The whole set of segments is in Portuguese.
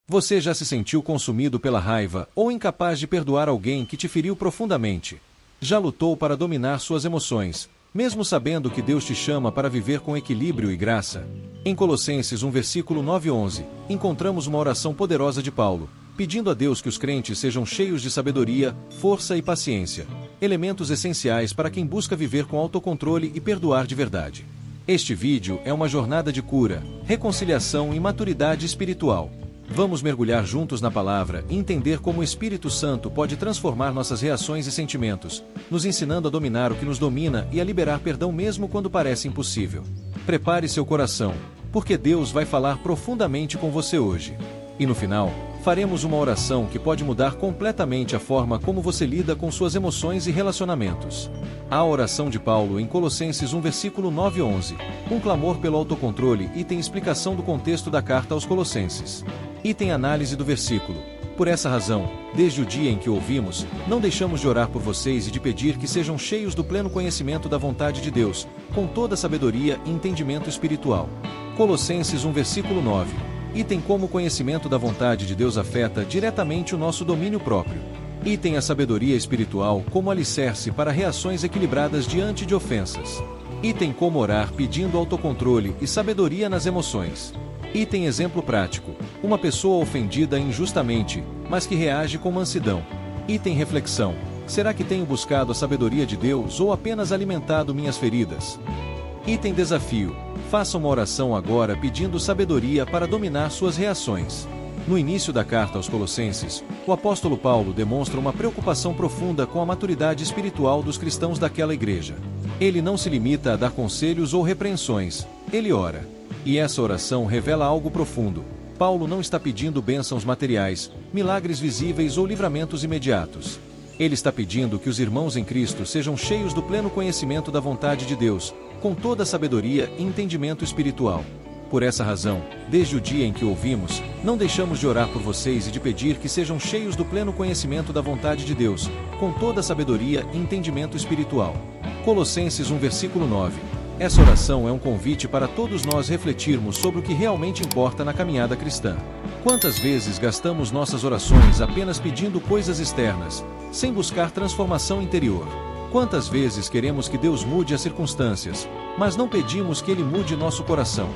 Você já se sentiu consumido pela raiva ou incapaz de perdoar alguém que te feriu profundamente? Já lutou para dominar suas emoções, mesmo sabendo que Deus te chama para viver com equilíbrio e graça? Em Colossenses 1 versículo 9 e 11, encontramos uma oração poderosa de Paulo, pedindo a Deus que os crentes sejam cheios de sabedoria, força e paciência, elementos essenciais para quem busca viver com autocontrole e perdoar de verdade. Este vídeo é uma jornada de cura, reconciliação e maturidade espiritual. Vamos mergulhar juntos na palavra e entender como o Espírito Santo pode transformar nossas reações e sentimentos, nos ensinando a dominar o que nos domina e a liberar perdão mesmo quando parece impossível. Prepare seu coração, porque Deus vai falar profundamente com você hoje. E no final, faremos uma oração que pode mudar completamente a forma como você lida com suas emoções e relacionamentos. A oração de Paulo em Colossenses 1 versículo 9 e 11, um clamor pelo autocontrole e tem explicação do contexto da carta aos Colossenses. E tem análise do versículo. Por essa razão, desde o dia em que o ouvimos, não deixamos de orar por vocês e de pedir que sejam cheios do pleno conhecimento da vontade de Deus, com toda sabedoria e entendimento espiritual. Colossenses 1 versículo 9. Item como o conhecimento da vontade de Deus afeta diretamente o nosso domínio próprio. Item a sabedoria espiritual como alicerce para reações equilibradas diante de ofensas. Item como orar pedindo autocontrole e sabedoria nas emoções. Item exemplo prático, uma pessoa ofendida injustamente, mas que reage com mansidão. Item reflexão, será que tenho buscado a sabedoria de Deus ou apenas alimentado minhas feridas? Item desafio, faça uma oração agora pedindo sabedoria para dominar suas reações. No início da carta aos Colossenses, o apóstolo Paulo demonstra uma preocupação profunda com a maturidade espiritual dos cristãos daquela igreja. Ele não se limita a dar conselhos ou repreensões, ele ora. E essa oração revela algo profundo. Paulo não está pedindo bênçãos materiais, milagres visíveis ou livramentos imediatos. Ele está pedindo que os irmãos em Cristo sejam cheios do pleno conhecimento da vontade de Deus, com toda a sabedoria e entendimento espiritual. Por essa razão, desde o dia em que o ouvimos, não deixamos de orar por vocês e de pedir que sejam cheios do pleno conhecimento da vontade de Deus, com toda a sabedoria e entendimento espiritual. Colossenses 1 versículo 9. Essa oração é um convite para todos nós refletirmos sobre o que realmente importa na caminhada cristã. Quantas vezes gastamos nossas orações apenas pedindo coisas externas, sem buscar transformação interior? Quantas vezes queremos que Deus mude as circunstâncias, mas não pedimos que Ele mude nosso coração?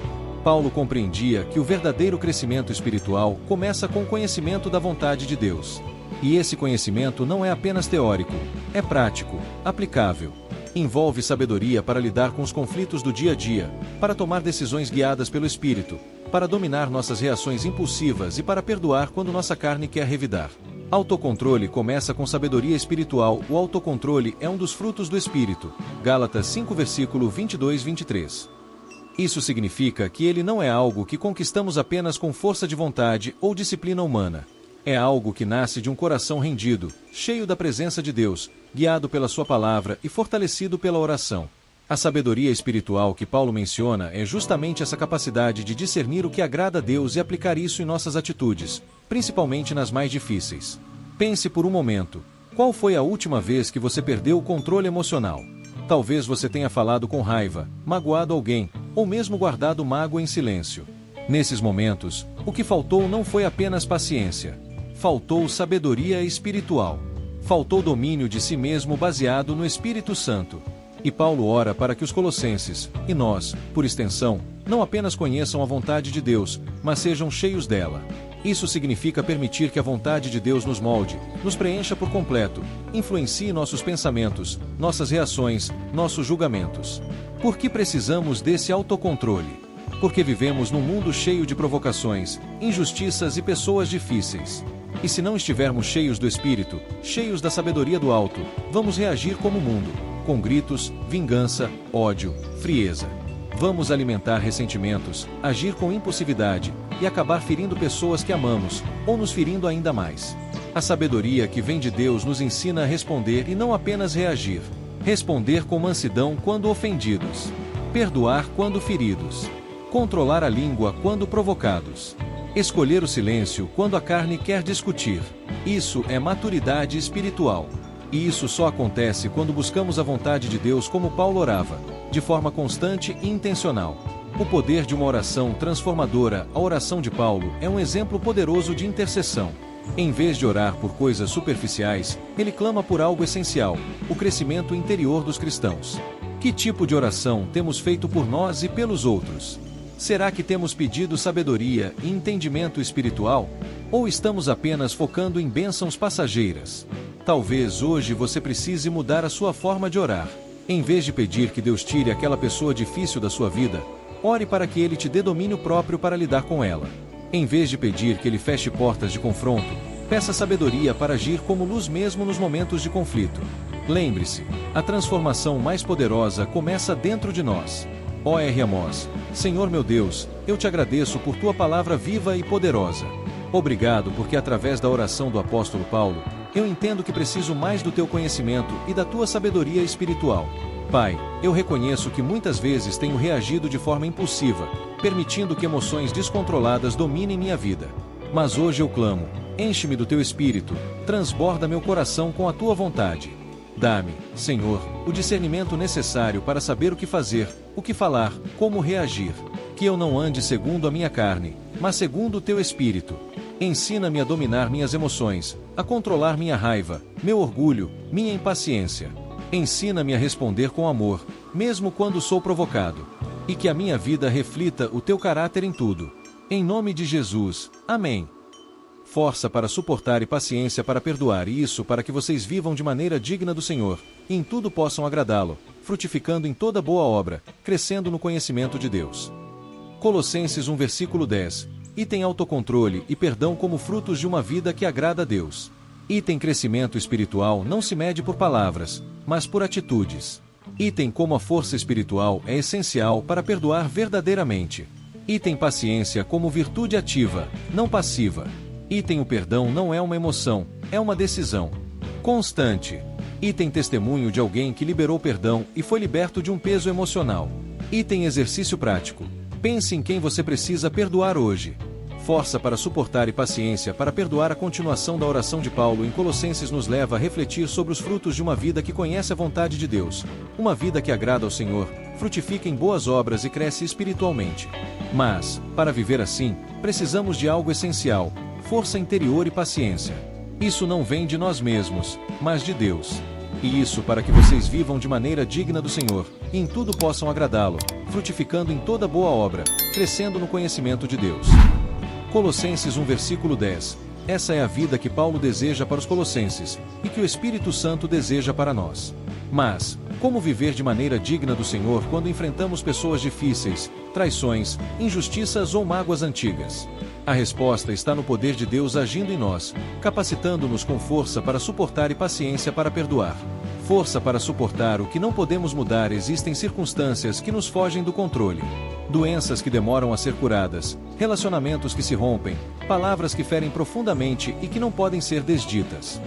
Paulo compreendia que o verdadeiro crescimento espiritual começa com o conhecimento da vontade de Deus. E esse conhecimento não é apenas teórico, é prático, aplicável. Envolve sabedoria para lidar com os conflitos do dia a dia, para tomar decisões guiadas pelo Espírito, para dominar nossas reações impulsivas e para perdoar quando nossa carne quer revidar. Autocontrole começa com sabedoria espiritual. O autocontrole é um dos frutos do Espírito. Gálatas 5 versículo 22-23. Isso significa que ele não é algo que conquistamos apenas com força de vontade ou disciplina humana. É algo que nasce de um coração rendido, cheio da presença de Deus, guiado pela sua palavra e fortalecido pela oração. A sabedoria espiritual que Paulo menciona é justamente essa capacidade de discernir o que agrada a Deus e aplicar isso em nossas atitudes, principalmente nas mais difíceis. Pense por um momento, qual foi a última vez que você perdeu o controle emocional? Talvez você tenha falado com raiva, magoado alguém, ou mesmo guardado mágoa em silêncio. Nesses momentos, o que faltou não foi apenas paciência. Faltou sabedoria espiritual. Faltou domínio de si mesmo baseado no Espírito Santo. E Paulo ora para que os colossenses, e nós, por extensão, não apenas conheçam a vontade de Deus, mas sejam cheios dela. Isso significa permitir que a vontade de Deus nos molde, nos preencha por completo, influencie nossos pensamentos, nossas reações, nossos julgamentos. Por que precisamos desse autocontrole? Porque vivemos num mundo cheio de provocações, injustiças e pessoas difíceis. E se não estivermos cheios do Espírito, cheios da sabedoria do alto, vamos reagir como o mundo, com gritos, vingança, ódio, frieza. Vamos alimentar ressentimentos, agir com impulsividade e acabar ferindo pessoas que amamos, ou nos ferindo ainda mais. A sabedoria que vem de Deus nos ensina a responder e não apenas reagir. Responder com mansidão quando ofendidos. Perdoar quando feridos. Controlar a língua quando provocados. Escolher o silêncio quando a carne quer discutir. Isso é maturidade espiritual. E isso só acontece quando buscamos a vontade de Deus como Paulo orava, de forma constante e intencional. O poder de uma oração transformadora, a oração de Paulo, é um exemplo poderoso de intercessão. Em vez de orar por coisas superficiais, ele clama por algo essencial: o crescimento interior dos cristãos. Que tipo de oração temos feito por nós e pelos outros? Será que temos pedido sabedoria e entendimento espiritual? Ou estamos apenas focando em bênçãos passageiras? Talvez hoje você precise mudar a sua forma de orar. Em vez de pedir que Deus tire aquela pessoa difícil da sua vida, ore para que Ele te dê domínio próprio para lidar com ela. Em vez de pedir que Ele feche portas de confronto, peça sabedoria para agir como luz mesmo nos momentos de conflito. Lembre-se, a transformação mais poderosa começa dentro de nós. O.R. Amós: Senhor meu Deus, eu te agradeço por tua palavra viva e poderosa. Obrigado porque através da oração do apóstolo Paulo, eu entendo que preciso mais do teu conhecimento e da tua sabedoria espiritual. Pai, eu reconheço que muitas vezes tenho reagido de forma impulsiva, permitindo que emoções descontroladas dominem minha vida. Mas hoje eu clamo: enche-me do teu espírito, transborda meu coração com a tua vontade. Dá-me, Senhor, o discernimento necessário para saber o que fazer, o que falar, como reagir. Que eu não ande segundo a minha carne, mas segundo o teu espírito. Ensina-me a dominar minhas emoções, a controlar minha raiva, meu orgulho, minha impaciência. Ensina-me a responder com amor, mesmo quando sou provocado. E que a minha vida reflita o teu caráter em tudo. Em nome de Jesus, amém. Força para suportar e paciência para perdoar, e isso para que vocês vivam de maneira digna do Senhor, e em tudo possam agradá-lo, frutificando em toda boa obra, crescendo no conhecimento de Deus. Colossenses 1 versículo 10. Item autocontrole e perdão como frutos de uma vida que agrada a Deus. Item crescimento espiritual não se mede por palavras, mas por atitudes. Item como a força espiritual é essencial para perdoar verdadeiramente. Item paciência como virtude ativa, não passiva. Item o perdão não é uma emoção, é uma decisão constante. Item testemunho de alguém que liberou perdão e foi liberto de um peso emocional. Item exercício prático. Pense em quem você precisa perdoar hoje. Força para suportar e paciência para perdoar. A continuação da oração de Paulo em Colossenses nos leva a refletir sobre os frutos de uma vida que conhece a vontade de Deus. Uma vida que agrada ao Senhor, frutifica em boas obras e cresce espiritualmente. Mas, para viver assim, precisamos de algo essencial: força interior e paciência. Isso não vem de nós mesmos, mas de Deus. E isso para que vocês vivam de maneira digna do Senhor, e em tudo possam agradá-lo, frutificando em toda boa obra, crescendo no conhecimento de Deus. Colossenses 1 versículo 10. Essa é a vida que Paulo deseja para os colossenses, e que o Espírito Santo deseja para nós. Mas, como viver de maneira digna do Senhor quando enfrentamos pessoas difíceis, traições, injustiças ou mágoas antigas? A resposta está no poder de Deus agindo em nós, capacitando-nos com força para suportar e paciência para perdoar. Força para suportar o que não podemos mudar. Existem circunstâncias que nos fogem do controle. Doenças que demoram a ser curadas, relacionamentos que se rompem, palavras que ferem profundamente e que não podem ser desditas.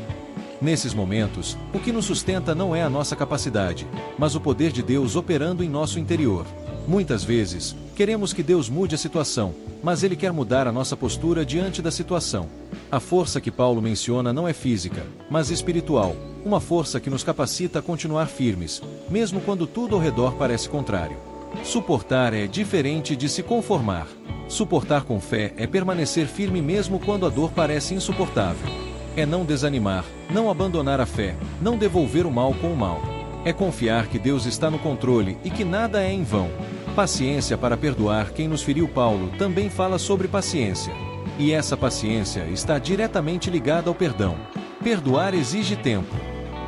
Nesses momentos, o que nos sustenta não é a nossa capacidade, mas o poder de Deus operando em nosso interior. Muitas vezes, queremos que Deus mude a situação, mas Ele quer mudar a nossa postura diante da situação. A força que Paulo menciona não é física, mas espiritual, uma força que nos capacita a continuar firmes, mesmo quando tudo ao redor parece contrário. Suportar é diferente de se conformar. Suportar com fé é permanecer firme mesmo quando a dor parece insuportável. É não desanimar, não abandonar a fé, não devolver o mal com o mal. É confiar que Deus está no controle e que nada é em vão. Paciência para perdoar quem nos feriu. Paulo também fala sobre paciência. E essa paciência está diretamente ligada ao perdão. Perdoar exige tempo.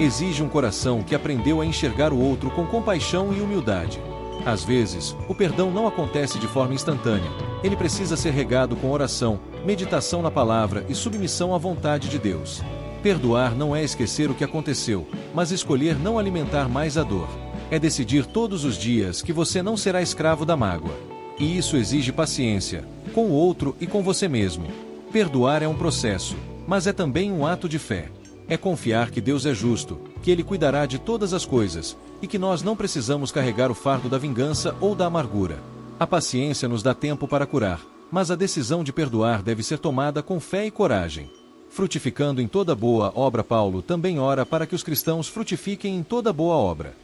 Exige um coração que aprendeu a enxergar o outro com compaixão e humildade. Às vezes, o perdão não acontece de forma instantânea. Ele precisa ser regado com oração, meditação na palavra e submissão à vontade de Deus. Perdoar não é esquecer o que aconteceu, mas escolher não alimentar mais a dor. É decidir todos os dias que você não será escravo da mágoa. E isso exige paciência, com o outro e com você mesmo. Perdoar é um processo, mas é também um ato de fé. É confiar que Deus é justo, que Ele cuidará de todas as coisas, e que nós não precisamos carregar o fardo da vingança ou da amargura. A paciência nos dá tempo para curar, mas a decisão de perdoar deve ser tomada com fé e coragem. Frutificando em toda boa obra. Paulo também ora para que os cristãos frutifiquem em toda boa obra.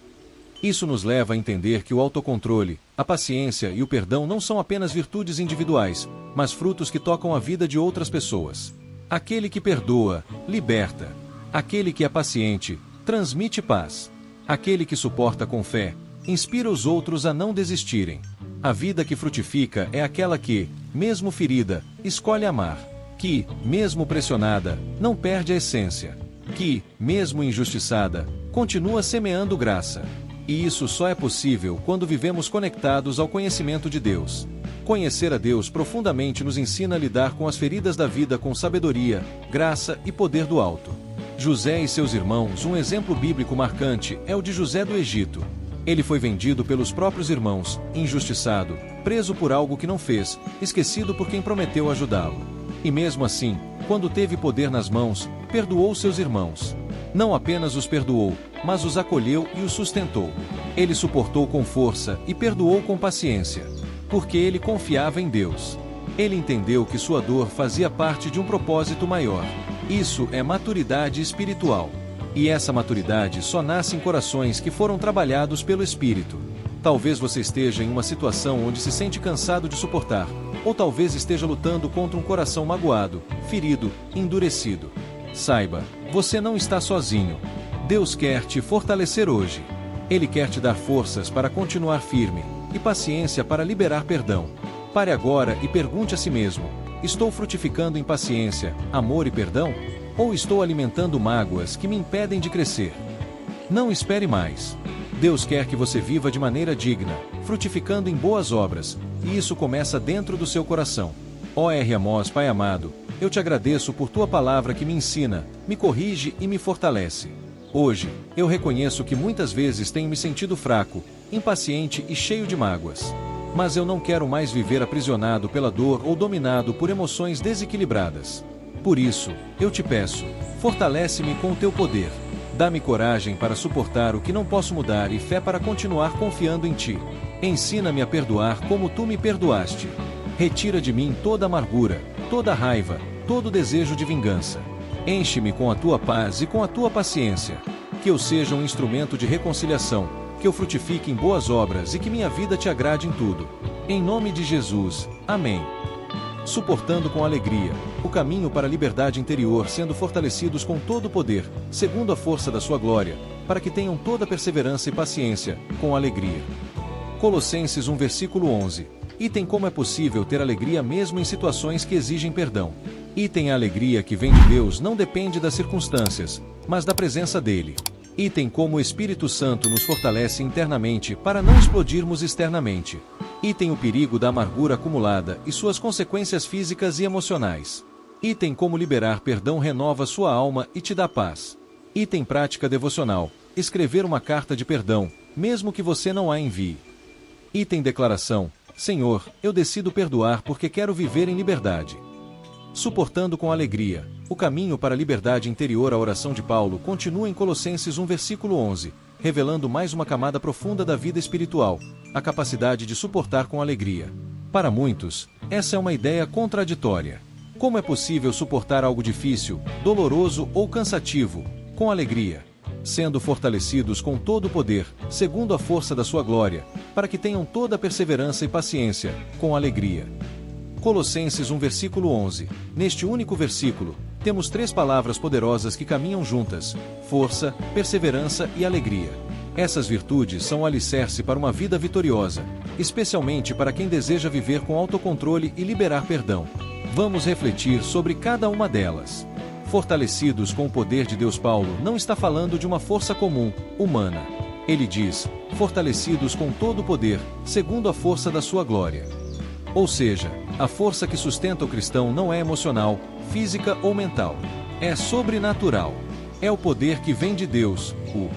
Isso nos leva a entender que o autocontrole, a paciência e o perdão não são apenas virtudes individuais, mas frutos que tocam a vida de outras pessoas. Aquele que perdoa, liberta. Aquele que é paciente, transmite paz. Aquele que suporta com fé, inspira os outros a não desistirem. A vida que frutifica é aquela que, mesmo ferida, escolhe amar. Que, mesmo pressionada, não perde a essência. Que, mesmo injustiçada, continua semeando graça. E isso só é possível quando vivemos conectados ao conhecimento de Deus. Conhecer a Deus profundamente nos ensina a lidar com as feridas da vida com sabedoria, graça e poder do alto. José e seus irmãos, um exemplo bíblico marcante é o de José do Egito. Ele foi vendido pelos próprios irmãos, injustiçado, preso por algo que não fez, esquecido por quem prometeu ajudá-lo. E mesmo assim, quando teve poder nas mãos, perdoou seus irmãos. Não apenas os perdoou, mas os acolheu e os sustentou. Ele suportou com força e perdoou com paciência, porque ele confiava em Deus. Ele entendeu que sua dor fazia parte de um propósito maior. Isso é maturidade espiritual. E essa maturidade só nasce em corações que foram trabalhados pelo Espírito. Talvez você esteja em uma situação onde se sente cansado de suportar, ou talvez esteja lutando contra um coração magoado, ferido, endurecido. Saiba, você não está sozinho. Deus quer te fortalecer hoje. Ele quer te dar forças para continuar firme, e paciência para liberar perdão. Pare agora e pergunte a si mesmo: estou frutificando em paciência, amor e perdão? Ou estou alimentando mágoas que me impedem de crescer? Não espere mais. Deus quer que você viva de maneira digna, frutificando em boas obras, e isso começa dentro do seu coração. Ó R. Amós, Pai amado, eu te agradeço por tua palavra que me ensina, me corrige e me fortalece. Hoje, eu reconheço que muitas vezes tenho me sentido fraco, impaciente e cheio de mágoas. Mas eu não quero mais viver aprisionado pela dor ou dominado por emoções desequilibradas. Por isso, eu te peço, fortalece-me com o teu poder. Dá-me coragem para suportar o que não posso mudar e fé para continuar confiando em ti. Ensina-me a perdoar como tu me perdoaste. Retira de mim toda amargura, toda raiva, todo desejo de vingança. Enche-me com a tua paz e com a tua paciência. Que eu seja um instrumento de reconciliação, que eu frutifique em boas obras e que minha vida te agrade em tudo. Em nome de Jesus. Amém. Suportando com alegria, o caminho para a liberdade interior, sendo fortalecidos com todo o poder, segundo a força da sua glória, para que tenham toda perseverança e paciência, com alegria. Colossenses 1 versículo 11. Item como é possível ter alegria mesmo em situações que exigem perdão. Item a alegria que vem de Deus não depende das circunstâncias, mas da presença dele. Item como o Espírito Santo nos fortalece internamente para não explodirmos externamente. Item o perigo da amargura acumulada e suas consequências físicas e emocionais. Item como liberar perdão renova sua alma e te dá paz. Item prática devocional, escrever uma carta de perdão, mesmo que você não a envie. Item declaração, Senhor, eu decido perdoar porque quero viver em liberdade. Suportando com alegria, o caminho para a liberdade interior. A oração de Paulo continua em Colossenses 1 versículo 11, revelando mais uma camada profunda da vida espiritual, a capacidade de suportar com alegria. Para muitos, essa é uma ideia contraditória. Como é possível suportar algo difícil, doloroso ou cansativo, com alegria? Sendo fortalecidos com todo o poder, segundo a força da sua glória, para que tenham toda a perseverança e paciência, com alegria. Colossenses 1 versículo 11. Neste único versículo, temos três palavras poderosas que caminham juntas: força, perseverança e alegria. Essas virtudes são o alicerce para uma vida vitoriosa, especialmente para quem deseja viver com autocontrole e liberar perdão. Vamos refletir sobre cada uma delas. Fortalecidos com o poder de Deus. Paulo não está falando de uma força comum, humana. Ele diz, fortalecidos com todo o poder, segundo a força da sua glória. Ou seja, a força que sustenta o cristão não é emocional, física ou mental. É sobrenatural. É o poder que vem de Deus, o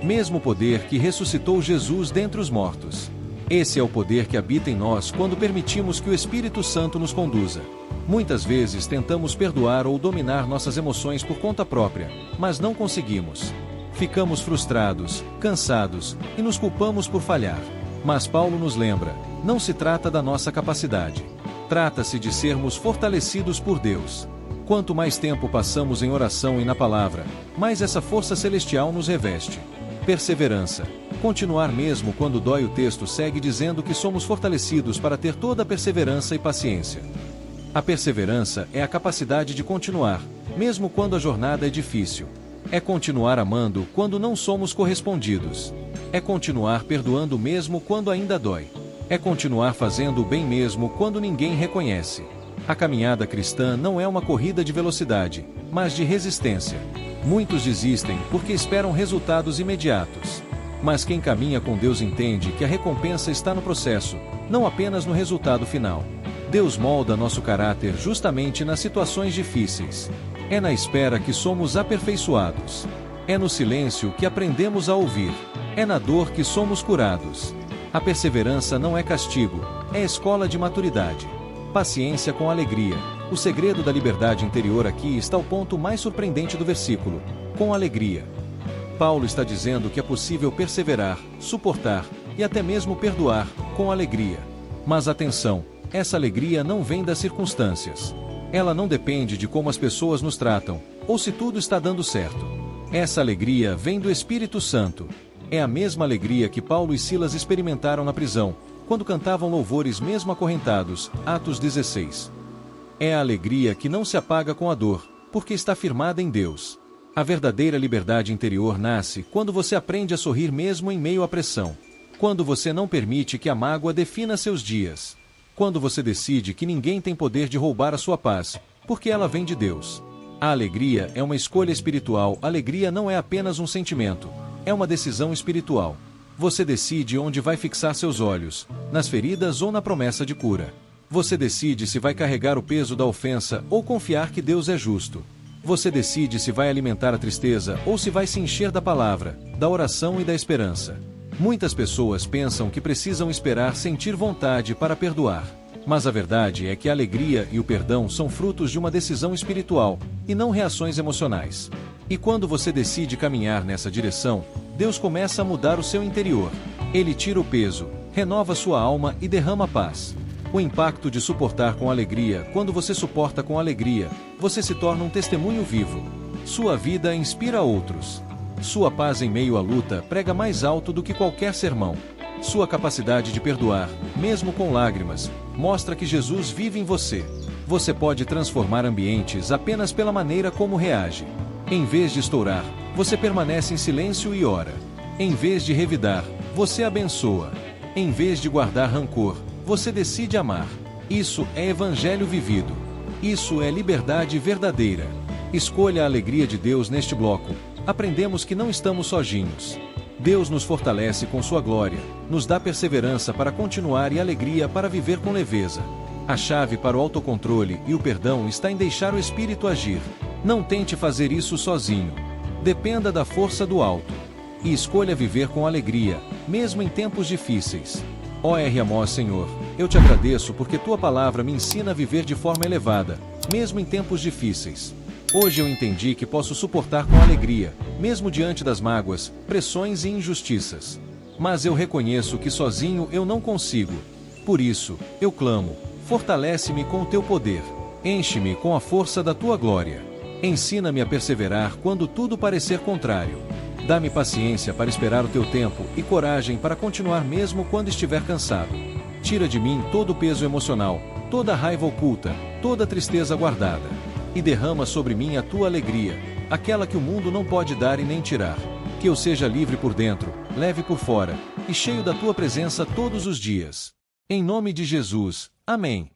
mesmo poder que ressuscitou Jesus dentre os mortos. Esse é o poder que habita em nós quando permitimos que o Espírito Santo nos conduza. Muitas vezes tentamos perdoar ou dominar nossas emoções por conta própria, mas não conseguimos. Ficamos frustrados, cansados e nos culpamos por falhar. Mas Paulo nos lembra, não se trata da nossa capacidade. Trata-se de sermos fortalecidos por Deus. Quanto mais tempo passamos em oração e na palavra, mais essa força celestial nos reveste. Perseverança. Continuar mesmo quando dói. O texto segue dizendo que somos fortalecidos para ter toda a perseverança e paciência. A perseverança é a capacidade de continuar, mesmo quando a jornada é difícil. É continuar amando quando não somos correspondidos. É continuar perdoando mesmo quando ainda dói. É continuar fazendo o bem mesmo quando ninguém reconhece. A caminhada cristã não é uma corrida de velocidade, mas de resistência. Muitos desistem porque esperam resultados imediatos. Mas quem caminha com Deus entende que a recompensa está no processo, não apenas no resultado final. Deus molda nosso caráter justamente nas situações difíceis. É na espera que somos aperfeiçoados. É no silêncio que aprendemos a ouvir. É na dor que somos curados. A perseverança não é castigo, é escola de maturidade. Paciência com alegria. O segredo da liberdade interior aqui está o ponto mais surpreendente do versículo: com alegria. Paulo está dizendo que é possível perseverar, suportar e até mesmo perdoar com alegria. Mas atenção, essa alegria não vem das circunstâncias. Ela não depende de como as pessoas nos tratam, ou se tudo está dando certo. Essa alegria vem do Espírito Santo. É a mesma alegria que Paulo e Silas experimentaram na prisão, quando cantavam louvores mesmo acorrentados, Atos 16. É a alegria que não se apaga com a dor, porque está firmada em Deus. A verdadeira liberdade interior nasce quando você aprende a sorrir mesmo em meio à pressão. Quando você não permite que a mágoa defina seus dias. Quando você decide que ninguém tem poder de roubar a sua paz, porque ela vem de Deus. A alegria é uma escolha espiritual. A alegria não é apenas um sentimento, é uma decisão espiritual. Você decide onde vai fixar seus olhos, nas feridas ou na promessa de cura. Você decide se vai carregar o peso da ofensa ou confiar que Deus é justo. Você decide se vai alimentar a tristeza ou se vai se encher da palavra, da oração e da esperança. Muitas pessoas pensam que precisam esperar sentir vontade para perdoar. Mas a verdade é que a alegria e o perdão são frutos de uma decisão espiritual, e não reações emocionais. E quando você decide caminhar nessa direção, Deus começa a mudar o seu interior. Ele tira o peso, renova sua alma e derrama paz. O impacto de suportar com alegria. Quando você suporta com alegria, você se torna um testemunho vivo. Sua vida inspira outros. Sua paz em meio à luta prega mais alto do que qualquer sermão. Sua capacidade de perdoar, mesmo com lágrimas, mostra que Jesus vive em você. Você pode transformar ambientes apenas pela maneira como reage. Em vez de estourar, você permanece em silêncio e ora. Em vez de revidar, você abençoa. Em vez de guardar rancor, você decide amar. Isso é evangelho vivido. Isso é liberdade verdadeira. Escolha a alegria de Deus neste bloco. Aprendemos que não estamos sozinhos. Deus nos fortalece com sua glória, nos dá perseverança para continuar e alegria para viver com leveza. A chave para o autocontrole e o perdão está em deixar o Espírito agir. Não tente fazer isso sozinho. Dependa da força do alto. E escolha viver com alegria, mesmo em tempos difíceis. Ó Senhor, eu te agradeço porque tua palavra me ensina a viver de forma elevada, mesmo em tempos difíceis. Hoje eu entendi que posso suportar com alegria, mesmo diante das mágoas, pressões e injustiças. Mas eu reconheço que sozinho eu não consigo. Por isso, eu clamo, fortalece-me com o teu poder. Enche-me com a força da tua glória. Ensina-me a perseverar quando tudo parecer contrário. Dá-me paciência para esperar o teu tempo e coragem para continuar mesmo quando estiver cansado. Tira de mim todo o peso emocional, toda a raiva oculta, toda a tristeza guardada. E derrama sobre mim a tua alegria, aquela que o mundo não pode dar e nem tirar. Que eu seja livre por dentro, leve por fora, e cheio da tua presença todos os dias. Em nome de Jesus, amém.